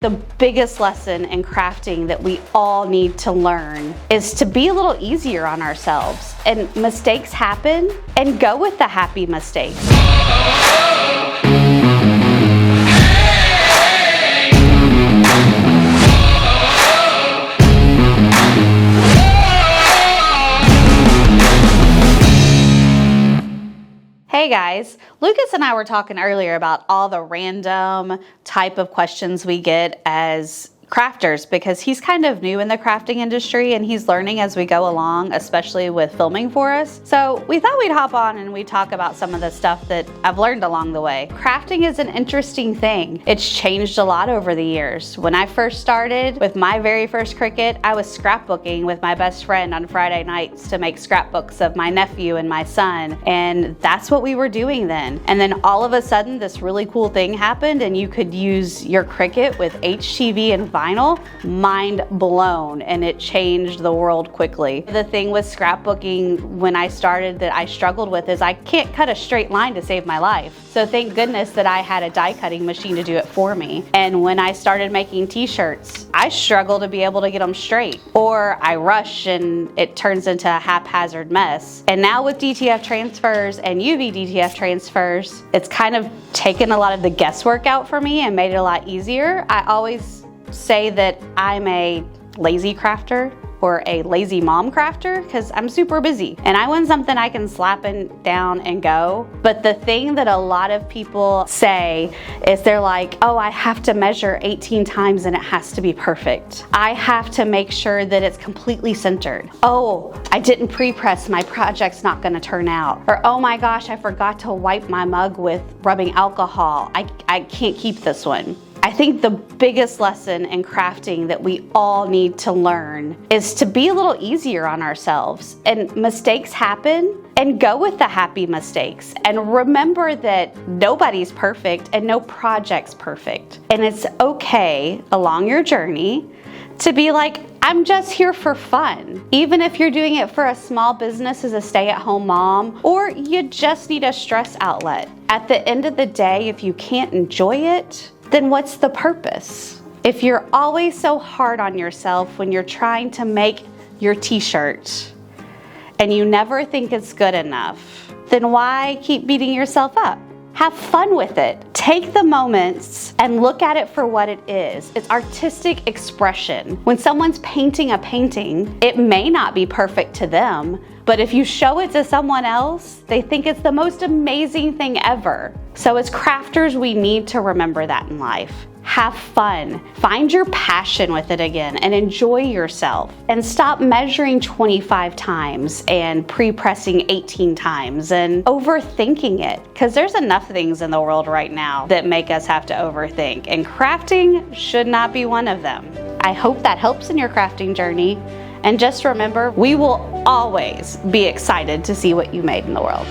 The biggest lesson in crafting that we all need to learn is to be a little easier on ourselves. And mistakes happen, and go with the happy mistakes. Hey guys, Lucas and I were talking earlier about all the random type of questions we get as crafters, because he's kind of new in the crafting industry and he's learning as we go along, especially with filming for us. So we thought we'd hop on and we'd talk about some of the stuff that I've learned along the way. Crafting is an interesting thing. It's changed a lot over the years. When I first started with my very first Cricut, I was scrapbooking with my best friend on Friday nights to make scrapbooks of my nephew and my son. And that's what we were doing then. And then all of a sudden this really cool thing happened and you could use your Cricut with HTV and vinyl. Mind blown, and it changed the world quickly. The thing with scrapbooking when I started that I struggled with is I can't cut a straight line to save my life. So thank goodness that I had a die cutting machine to do it for me. And when I started making t-shirts, I struggle to be able to get them straight, or I rush and it turns into a haphazard mess. And now with DTF transfers and UV DTF transfers, it's kind of taken a lot of the guesswork out for me and made it a lot easier. I always say that I'm a lazy crafter or a lazy mom crafter because I'm super busy and I want something I can slap down and go. But the thing that a lot of people say is they're like, oh, I have to measure 18 times and it has to be perfect. I have to make sure that it's completely centered. Oh, I didn't pre-press, my project's not gonna turn out. Or, oh my gosh, I forgot to wipe my mug with rubbing alcohol. I can't keep this one. I think the biggest lesson in crafting that we all need to learn is to be a little easier on ourselves. And mistakes happen, and go with the happy mistakes. And remember that nobody's perfect and no project's perfect. And it's okay along your journey to be like, I'm just here for fun. Even if you're doing it for a small business as a stay-at-home mom, or you just need a stress outlet. At the end of the day, if you can't enjoy it, then what's the purpose? If you're always so hard on yourself when you're trying to make your t-shirt and you never think it's good enough, then why keep beating yourself up? Have fun with it. Take the moments and look at it for what it is. It's artistic expression. When someone's painting a painting, it may not be perfect to them, but if you show it to someone else, they think it's the most amazing thing ever. So as crafters, we need to remember that in life. Have fun. Find your passion with it again and enjoy yourself. And stop measuring 25 times and pre-pressing 18 times and overthinking it. Because there's enough things in the world right now that make us have to overthink. And crafting should not be one of them. I hope that helps in your crafting journey. And just remember, we will always be excited to see what you made in the world.